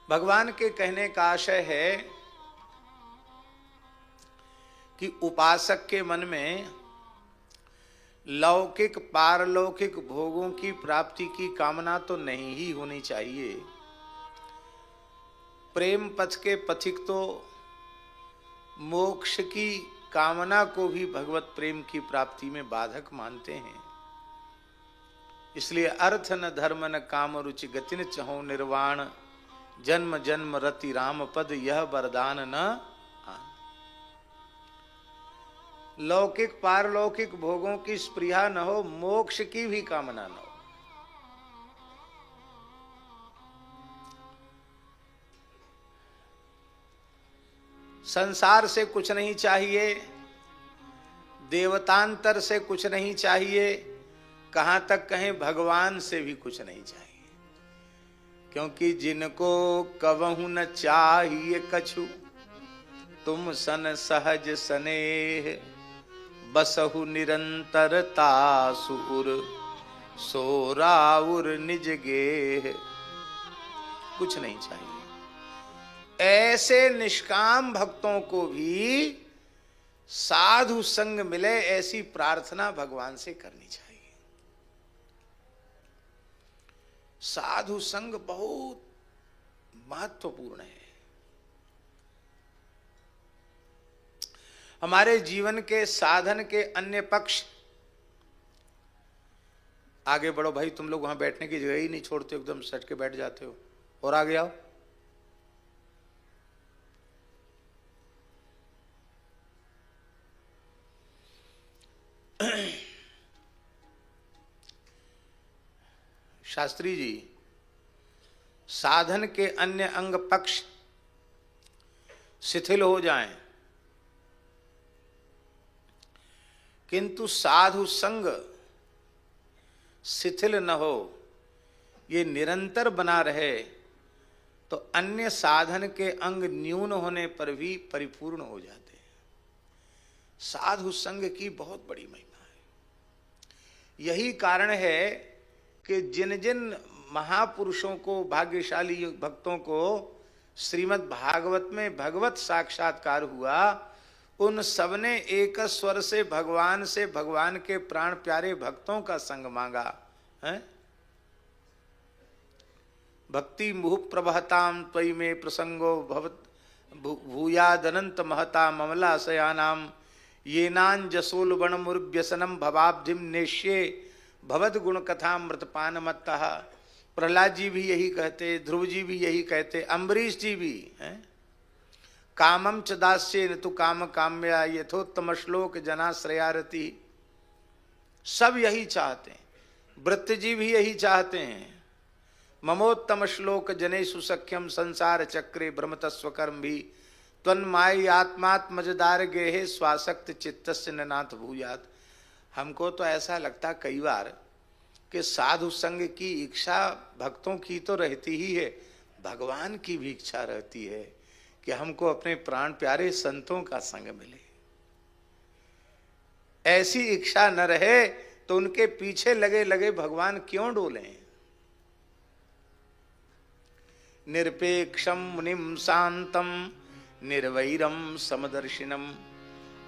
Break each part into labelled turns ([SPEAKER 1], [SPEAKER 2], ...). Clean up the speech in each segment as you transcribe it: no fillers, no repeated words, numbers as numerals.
[SPEAKER 1] भगवान के कहने का आशय है कि उपासक के मन में लौकिक पारलौकिक भोगों की प्राप्ति की कामना तो नहीं ही होनी चाहिए। प्रेम पथ के पथिक तो मोक्ष की कामना को भी भगवत प्रेम की प्राप्ति में बाधक मानते हैं। इसलिए अर्थ न धर्म न काम रुचि गति न चहो निर्वाण, जन्म जन्म रति राम पद यह वरदान न आन। लौकिक पारलौकिक भोगों की स्पृहा न हो, मोक्ष की भी कामना न हो। संसार से कुछ नहीं चाहिए, देवतांतर से कुछ नहीं चाहिए, कहां तक कहें भगवान से भी कुछ नहीं चाहिए। क्योंकि जिनको कवहु न चाहिए कछु, तुम सन सहज स्नेह, बसहु निरंतरता सुर, सोराउर निज गेह। कुछ नहीं चाहिए। ऐसे निष्काम भक्तों को भी साधु संग मिले, ऐसी प्रार्थना भगवान से करनी चाहिए। साधु संग बहुत महत्वपूर्ण है। हमारे जीवन के साधन के अन्य पक्ष। आगे बढ़ो भाई, तुम लोग वहां बैठने की जगह ही नहीं छोड़ते, एकदम सट के बैठ जाते हो। और आगे आओ। शास्त्री जी, साधन के अन्य अंग पक्ष शिथिल हो जाएं, किंतु साधु संग शिथिल न हो, ये निरंतर बना रहे, तो अन्य साधन के अंग न्यून होने पर भी परिपूर्ण हो जाते हैं। साधु संग की बहुत बड़ी महिमा है। यही कारण है कि जिन जिन महापुरुषों को, भाग्यशाली भक्तों को श्रीमद् भागवत में भगवत साक्षात्कार हुआ, उन सबने एक स्वर से भगवान के प्राण प्यारे भक्तों का संग मांगा है। भक्ति मुहु प्रभहताम त्वयि में प्रसंगो भवत भूयादनंत महता ममला सयानाम, येनान जसोलवण मुर्व्यसनम भवाब्धिम नेश्ये भवद गुण कथा मृतपान मत्तः। प्रहलाद जी भी यही कहते, ध्रुव जी भी यही कहते, अम्बरीश जी भी हैं। कामम च दास्ये न तु काम काम्या, यथोत्तम श्लोक जनाश्रयारति। सब यही चाहते हैं। वृत्त जी भी यही चाहते हैं। ममोत्तम श्लोक जनेषु सख्यम संसार चक्रे भ्रमतस्व कर्म भी, त्वन्मायि आत्मात्मजदार गेहे स्वासक्त चित्तस्य न नाथ भूयात्। हमको तो ऐसा लगता कई बार कि साधु संग की इच्छा भक्तों की तो रहती ही है, भगवान की भी इच्छा रहती है कि हमको अपने प्राण प्यारे संतों का संग मिले। ऐसी इच्छा न रहे तो उनके पीछे लगे लगे भगवान क्यों डोलें। निरपेक्षम मुनिम शांतम निर्वैरम समदर्शिनम,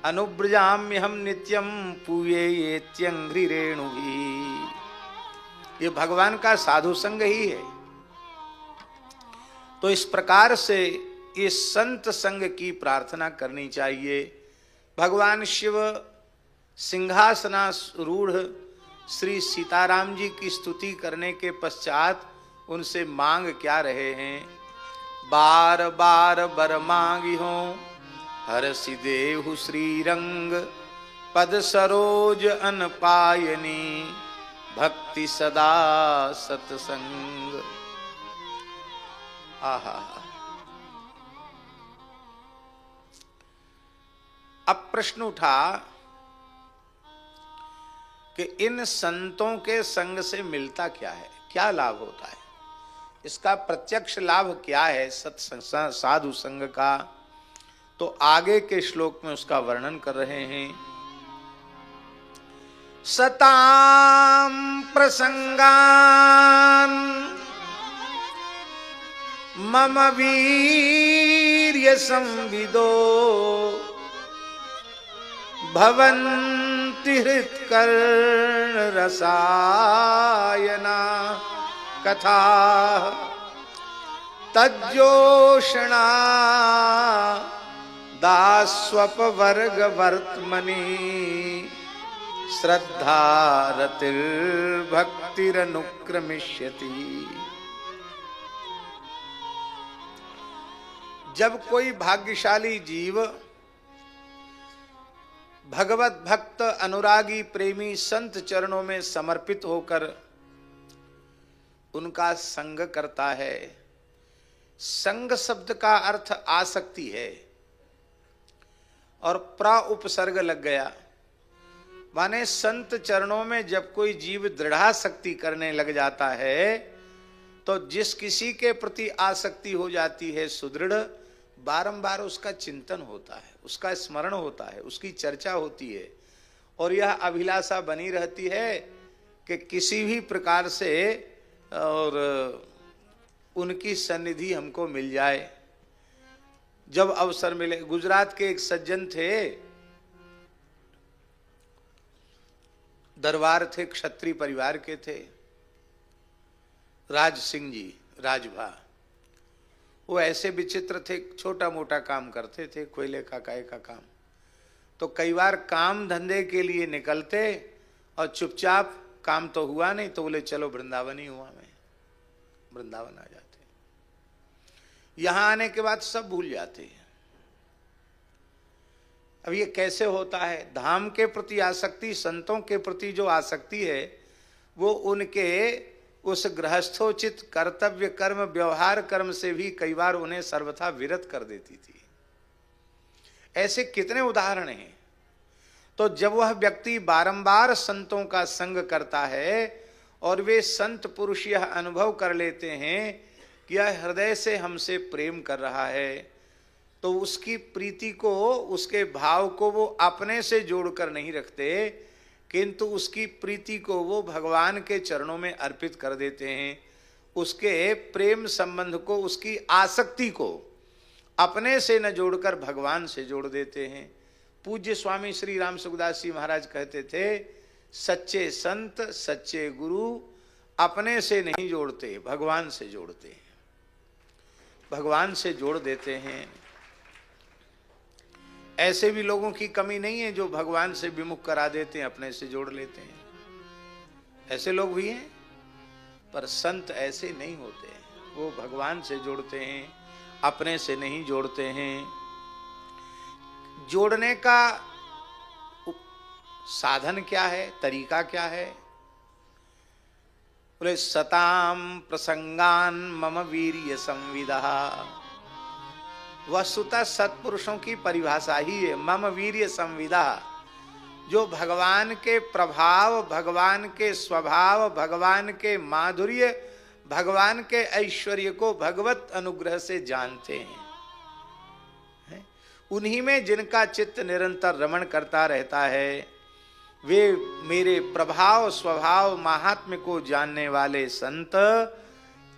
[SPEAKER 1] अनुब्रजाम्य हम नित्यम पूये ये त्यंघ्रि रेणु भी। ये भगवान का साधु संग ही है। तो इस प्रकार से इस संत संग की प्रार्थना करनी चाहिए। भगवान शिव सिंहासनारूढ़ श्री सीताराम जी की स्तुति करने के पश्चात उनसे मांग क्या रहे हैं। बार बार बर मांगी हो, हरसि देहु श्रीरंग, पद सरोज अनपायनी, भक्ति सदा सत्संग। आहा। अब प्रश्न उठा कि इन संतों के संग से मिलता क्या है, क्या लाभ होता है, इसका प्रत्यक्ष लाभ क्या है साधु संग का। तो आगे के श्लोक में उसका वर्णन कर रहे हैं। सताम प्रसंगान मम वीर्य संविदो भवन्ति हृत्कर्ण रसायना कथा तज्जोषणा दास्वपवर्ग वर्त्मनि श्रद्धा रतिर्भक्तिरनुक्रमिष्यति। जब कोई भाग्यशाली जीव भगवत भक्त अनुरागी प्रेमी संत चरणों में समर्पित होकर उनका संग करता है। संग शब्द का अर्थ आसक्ति है और प्र उपसर्ग लग गया, माने संत चरणों में जब कोई जीव दृढ़ासक्ति करने लग जाता है तो जिस किसी के प्रति आसक्ति हो जाती है सुदृढ़, बारंबार उसका चिंतन होता है, उसका स्मरण होता है, उसकी चर्चा होती है और यह अभिलाषा बनी रहती है कि किसी भी प्रकार से और उनकी सन्निधि हमको मिल जाए। जब अवसर मिले, गुजरात के एक सज्जन थे, दरबार थे, क्षत्रिय परिवार के थे, राज सिंह जी राजभा। वो ऐसे विचित्र थे, छोटा मोटा काम करते थे, कोयले का काय का काम। तो कई बार काम धंधे के लिए निकलते और चुपचाप, काम तो हुआ नहीं तो बोले चलो वृंदावन ही हुआ, मैं वृंदावन आ जाते। यहां आने के बाद सब भूल जाते हैं। अब ये कैसे होता है? धाम के प्रति आसक्ति, संतों के प्रति जो आसक्ति है वो उनके उस गृहस्थोचित कर्तव्य कर्म व्यवहार कर्म से भी कई बार उन्हें सर्वथा विरत कर देती थी। ऐसे कितने उदाहरण हैं। तो जब वह व्यक्ति बारंबार संतों का संग करता है और वे संत पुरुष यह अनुभव कर लेते हैं कि यह हृदय से हमसे प्रेम कर रहा है, तो उसकी प्रीति को, उसके भाव को वो अपने से जोड़कर नहीं रखते, किंतु उसकी प्रीति को वो भगवान के चरणों में अर्पित कर देते हैं। उसके प्रेम संबंध को, उसकी आसक्ति को अपने से न जोड़कर भगवान से जोड़ देते हैं। पूज्य स्वामी श्री राम सुखदास जी महाराज कहते थे, सच्चे संत सच्चे गुरु अपने से नहीं जोड़ते, भगवान से जोड़ते हैं, भगवान से जोड़ देते हैं। ऐसे भी लोगों की कमी नहीं है जो भगवान से विमुख करा देते हैं, अपने से जोड़ लेते हैं। ऐसे लोग भी हैं, पर संत ऐसे नहीं होते हैं। वो भगवान से जोड़ते हैं, अपने से नहीं जोड़ते हैं। जोड़ने का साधन क्या है, तरीका क्या है? बोले सताम प्रसंगान मम वीर्य संविदा। वस्तुतः सत्पुरुषों की परिभाषा ही है मम वीर्य संविदा। जो भगवान के प्रभाव, भगवान के स्वभाव, भगवान के माधुर्य, भगवान के ऐश्वर्य को भगवत अनुग्रह से जानते हैं, उन्हीं में जिनका चित्त निरंतर रमण करता रहता है, वे मेरे प्रभाव स्वभाव महात्म्य को जानने वाले संत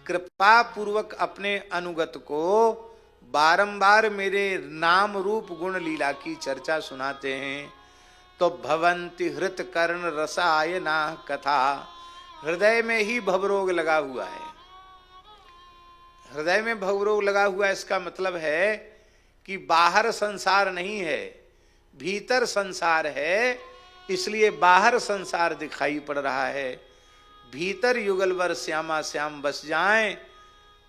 [SPEAKER 1] कृपा पूर्वक अपने अनुगत को बारंबार मेरे नाम रूप गुण लीला की चर्चा सुनाते हैं। तो भवंति हृत कर्ण रसायना कथा। हृदय में ही भवरोग लगा हुआ है। हृदय में भवरोग लगा हुआ है, इसका मतलब है कि बाहर संसार नहीं है, भीतर संसार है, इसलिए बाहर संसार दिखाई पड़ रहा है। भीतर युगलवर श्यामा श्याम बस जाएं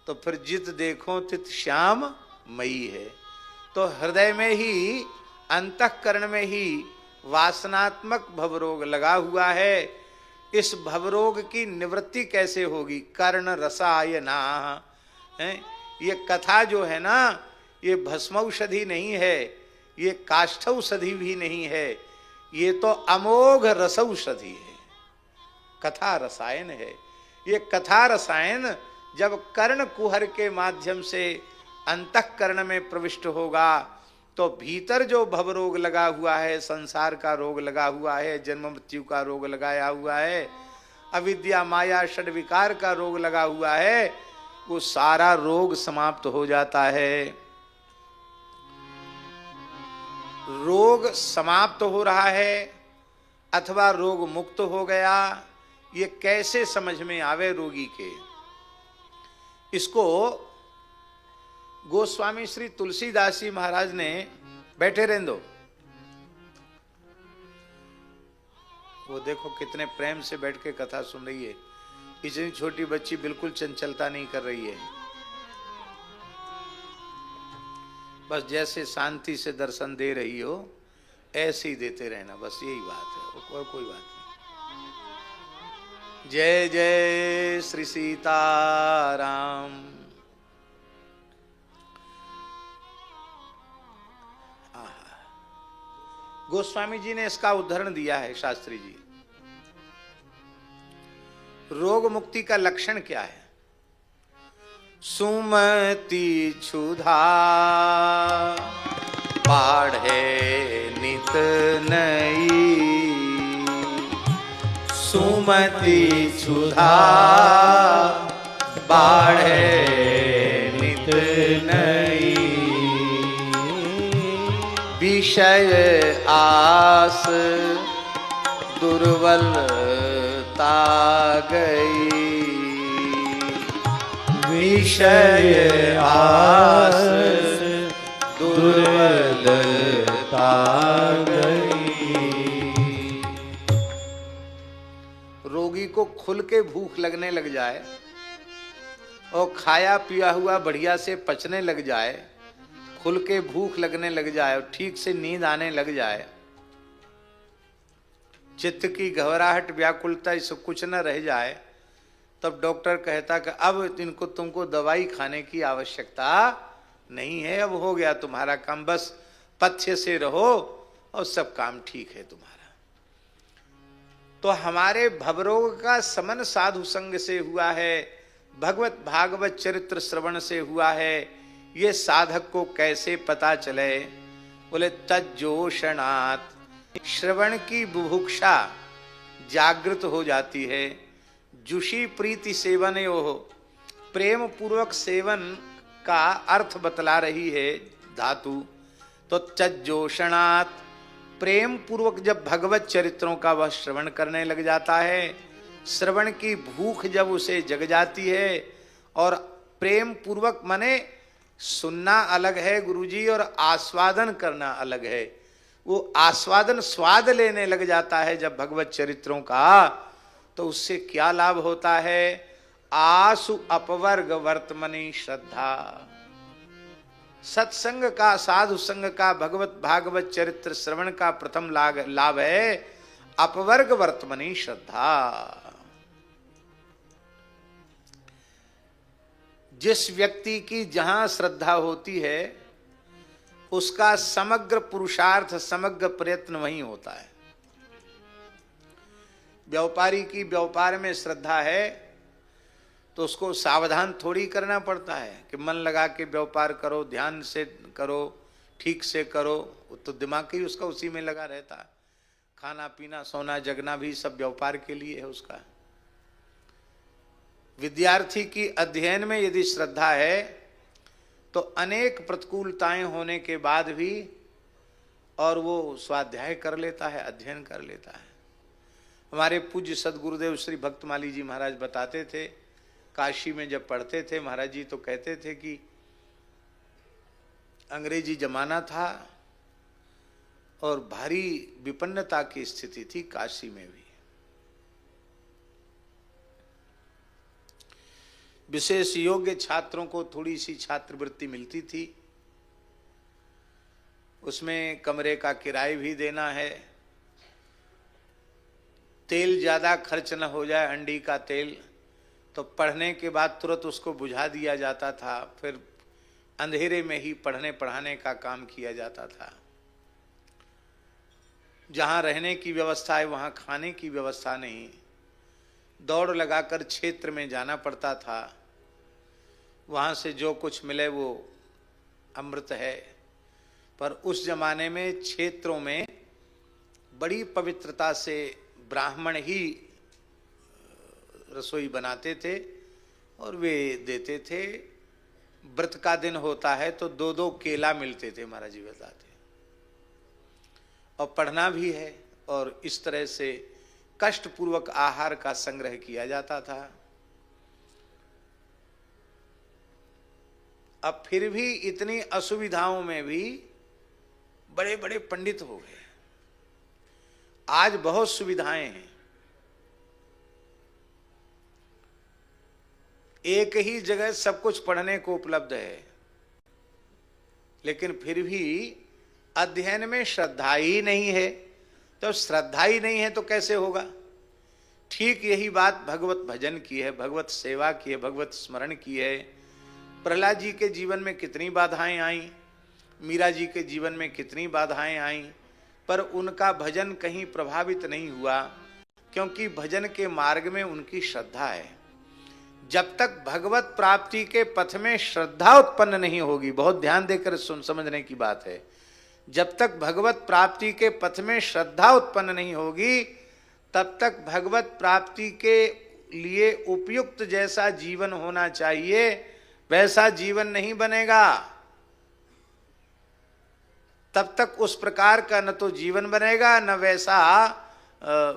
[SPEAKER 1] तो फिर जित देखो तित श्याम मई है। तो हृदय में ही, अंतःकरण में ही वासनात्मक भवरोग लगा हुआ है। इस भवरोग की निवृत्ति कैसे होगी? कर्ण रसायना है। ये कथा जो है ना, ये भस्मौषधि नहीं है, ये काष्ठौषधि भी नहीं है, ये तो अमोघ रसौषधि है, कथा रसायन है। ये कथा रसायन जब कर्ण कुहर के माध्यम से अंतःकरण में प्रविष्ट होगा तो भीतर जो भवरोग लगा हुआ है, संसार का रोग लगा हुआ है, जन्म मृत्यु का रोग लगाया हुआ है, अविद्या माया षड विकार का रोग लगा हुआ है, वो सारा रोग समाप्त हो जाता है। रोग समाप्त हो रहा है अथवा रोग मुक्त हो गया, ये कैसे समझ में आवे रोगी के। इसको गोस्वामी श्री तुलसीदास जी महाराज ने, बैठे रहने दो, वो देखो कितने प्रेम से बैठ के कथा सुन रही है। इतनी छोटी बच्ची बिल्कुल चंचलता नहीं कर रही है, बस जैसे शांति से दर्शन दे रही हो ऐसे ही देते रहना, बस यही बात है और कोई बात नहीं। जय जय श्री सीताराम। गोस्वामी जी ने इसका उदाहरण दिया है, शास्त्री जी। रोग मुक्ति का लक्षण क्या है? सुमति क्षुधा बाढ़े नित नई, सुमति क्षुधा बाढ़े नित नई, विषय आस दुर्बलता गई, विषय आस दुर्बलता गई। रोगी को खुल के भूख लगने लग जाए और खाया पिया हुआ बढ़िया से पचने लग जाए, खुल के भूख लगने लग जाए और ठीक से नींद आने लग जाए, चित्त की घबराहट व्याकुलता सब कुछ न रह जाए, तब डॉक्टर कहता कि अब इनको तुमको दवाई खाने की आवश्यकता नहीं है, अब हो गया तुम्हारा काम, बस पथ्य से रहो और सब काम ठीक है तुम्हारा। तो हमारे भवरोग का समन साधु संग से हुआ है, भगवत भागवत चरित्र श्रवण से हुआ है। ये साधक को कैसे पता चले? बोले तज्जोषणात्, श्रवण की बुभुक्षा जागृत हो जाती है। जुषी प्रीति सेवन यो, प्रेम पूर्वक सेवन का अर्थ बतला रही है धातु। तो तज्जोषणात्, प्रेम पूर्वक जब भगवत चरित्रों का वह श्रवण करने लग जाता है, श्रवण की भूख जब उसे जग जाती है, और प्रेम पूर्वक माने सुनना अलग है गुरुजी और आस्वादन करना अलग है। वो आस्वादन स्वाद लेने लग जाता है जब भगवत चरित्रों का, तो उससे क्या लाभ होता है? आसु अपवर्ग वर्तमनी श्रद्धा। सत्संग का, साधु संग का, भगवत भागवत चरित्र श्रवण का प्रथम लाभ है अपवर्ग वर्तमनी श्रद्धा। जिस व्यक्ति की जहां श्रद्धा होती है उसका समग्र पुरुषार्थ, समग्र प्रयत्न वहीं होता है। व्यापारी की व्यापार में श्रद्धा है तो उसको सावधान थोड़ी करना पड़ता है कि मन लगा के व्यापार करो, ध्यान से करो, ठीक से करो, तो दिमाग ही उसका उसी में लगा रहता है। खाना पीना सोना जगना भी सब व्यापार के लिए है उसका। विद्यार्थी की अध्ययन में यदि श्रद्धा है तो अनेक प्रतिकूलताएं होने के बाद भी और वो स्वाध्याय कर लेता है, अध्ययन कर लेता है। हमारे पूज्य सदगुरुदेव श्री भक्तमाली जी महाराज बताते थे, काशी में जब पढ़ते थे महाराज जी तो कहते थे कि अंग्रेजी जमाना था और भारी विपन्नता की स्थिति थी काशी में भी। विशेष योग्य छात्रों को थोड़ी सी छात्रवृत्ति मिलती थी, उसमें कमरे का किराया भी देना है, तेल ज्यादा खर्च न हो जाए, अंडी का तेल, तो पढ़ने के बाद तुरंत उसको बुझा दिया जाता था, फिर अंधेरे में ही पढ़ने पढ़ाने का काम किया जाता था। जहाँ रहने की व्यवस्था है वहाँ खाने की व्यवस्था नहीं, दौड़ लगाकर क्षेत्र में जाना पड़ता था, वहाँ से जो कुछ मिले वो अमृत है। पर उस जमाने में क्षेत्रों में बड़ी पवित्रता से ब्राह्मण ही रसोई बनाते थे और वे देते थे। व्रत का दिन होता है तो 2-2 केला मिलते थे, महाराज जी बताते। और पढ़ना भी है, और इस तरह से कष्ट पूर्वक आहार का संग्रह किया जाता था। अब फिर भी इतनी असुविधाओं में भी बड़े बड़े पंडित हो गए। आज बहुत सुविधाएं हैं, एक ही जगह सब कुछ पढ़ने को उपलब्ध है, लेकिन फिर भी अध्ययन में श्रद्धा ही नहीं है। तो श्रद्धा ही नहीं है तो कैसे होगा? ठीक यही बात भगवत भजन की है, भगवत सेवा की है, भगवत स्मरण की है। प्रहलाद जी के जीवन में कितनी बाधाएं आईं, मीरा जी के जीवन में कितनी बाधाएं आईं, पर उनका भजन कहीं प्रभावित नहीं हुआ, क्योंकि भजन के मार्ग में उनकी श्रद्धा है। जब तक भगवत प्राप्ति के पथ में श्रद्धा उत्पन्न नहीं होगी, बहुत ध्यान देकर समझने की बात है, जब तक भगवत प्राप्ति के पथ में श्रद्धा उत्पन्न नहीं होगी, तब तक भगवत प्राप्ति के लिए उपयुक्त जैसा जीवन होना चाहिए वैसा जीवन नहीं बनेगा। तब तक उस प्रकार का न तो जीवन बनेगा, न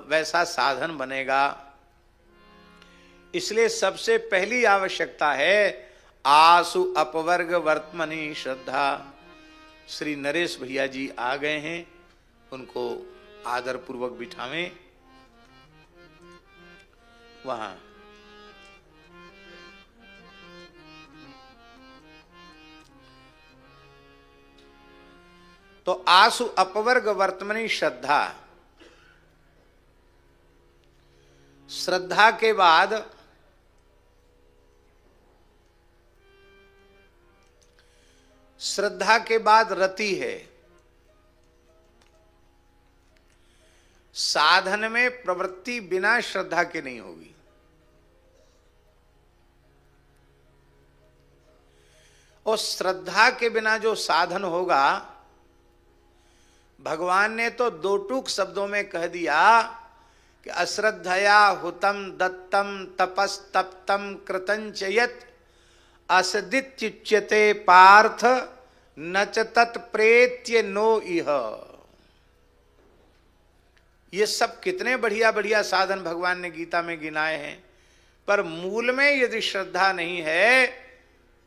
[SPEAKER 1] वैसा साधन बनेगा। इसलिए सबसे पहली आवश्यकता है आसु अपवर्ग वर्तमनी श्रद्धा। श्री नरेश भैया जी आ गए हैं, उनको आदर पूर्वक बिठावें वहां। तो आसु अपवर्ग वर्तमनी श्रद्धा। श्रद्धा के बाद रति है। साधन में प्रवृत्ति बिना श्रद्धा के नहीं होगी। और श्रद्धा के बिना जो साधन होगा, भगवान ने तो 2 टूक शब्दों में कह दिया कि अश्रद्धया हुतम दत्तम तपस्तप्तम कृतंच यत् असदित्युच्यते पार्थ न च तत्प्रेत्य नो इह। ये सब कितने बढ़िया बढ़िया साधन भगवान ने गीता में गिनाए हैं, पर मूल में यदि श्रद्धा नहीं है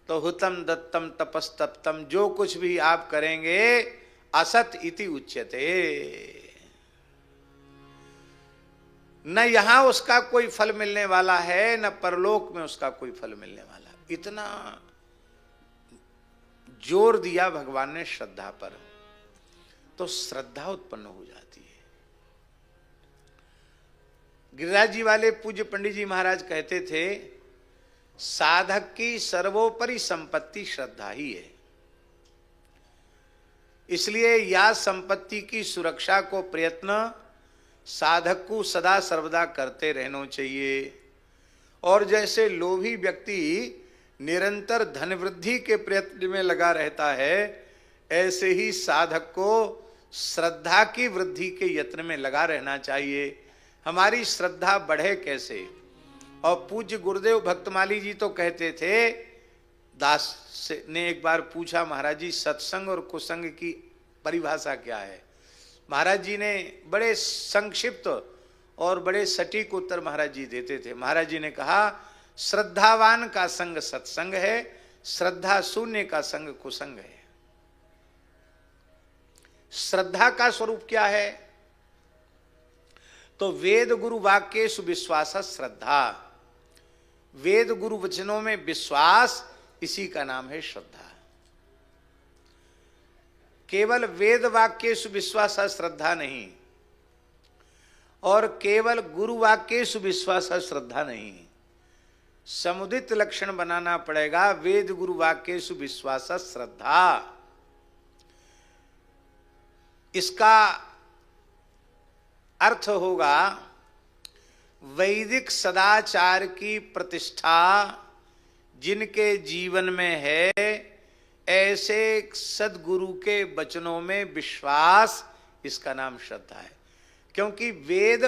[SPEAKER 1] तो हुतम दत्तम तपस्तप्तम, जो कुछ भी आप करेंगे असत इति उच्यते। न यहां उसका कोई फल मिलने वाला है, न परलोक में उसका कोई फल मिलने वाला। इतना जोर दिया भगवान ने श्रद्धा पर, तो श्रद्धा उत्पन्न हो जाती है। गिरिराज जी वाले पूज्य पंडित जी महाराज कहते थे, साधक की सर्वोपरि संपत्ति श्रद्धा ही है। इसलिए या संपत्ति की सुरक्षा को प्रयत्न साधक को सदा सर्वदा करते रहना चाहिए। और जैसे लोभी व्यक्ति निरंतर धन वृद्धि के प्रयत्न में लगा रहता है, ऐसे ही साधक को श्रद्धा की वृद्धि के यत्न में लगा रहना चाहिए। हमारी श्रद्धा बढ़े कैसे? और पूज्य गुरुदेव भक्तमाली जी तो कहते थे, दास ने एक बार पूछा, महाराज जी सत्संग और कुसंग की परिभाषा क्या है? महाराज जी ने बड़े संक्षिप्त और बड़े सटीक उत्तर महाराज जी देते थे। महाराज जी ने कहा, श्रद्धावान का संग सत्संग है, श्रद्धा शून्य का संग कुसंग है। श्रद्धा का स्वरूप क्या है? तो वेद गुरु वाक्य सुविश्वास श्रद्धा। वेद गुरु वचनों में विश्वास, इसी का नाम है श्रद्धा। केवल वेद वाक्य सुविश्वास श्रद्धा नहीं, और केवल गुरु वाक्य सुविश्वास श्रद्धा नहीं, समुदित लक्षण बनाना पड़ेगा। वेद गुरु वाक्य सुविश्वास श्रद्धा। इसका अर्थ होगा वैदिक सदाचार की प्रतिष्ठा जिनके जीवन में है, ऐसे सदगुरु के वचनों में विश्वास, इसका नाम श्रद्धा है। क्योंकि वेद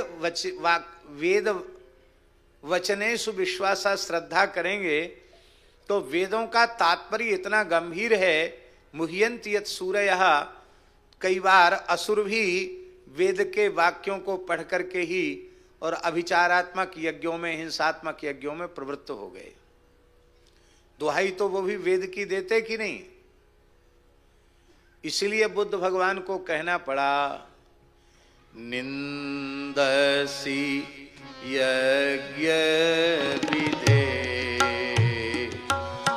[SPEAKER 1] वचनेषु विश्वासा, श्रद्धा करेंगे तो वेदों का तात्पर्य इतना गंभीर है। मुह्यन्ति यत् सूरयः, कई बार असुर भी वेद के वाक्यों को पढ़ करके ही और अभिचारात्मक यज्ञों में, हिंसात्मक यज्ञों में प्रवृत्त हो गए। दुहाई तो वो भी वेद की देते कि नहीं। इसलिए बुद्ध भगवान को कहना पड़ा, निंदसी यज्ञ विधे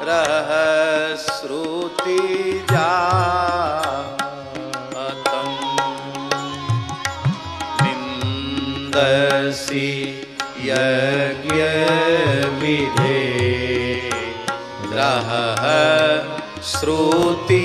[SPEAKER 1] रह श्रुति जातम, निंदसी यज्ञ विधे रह श्रुति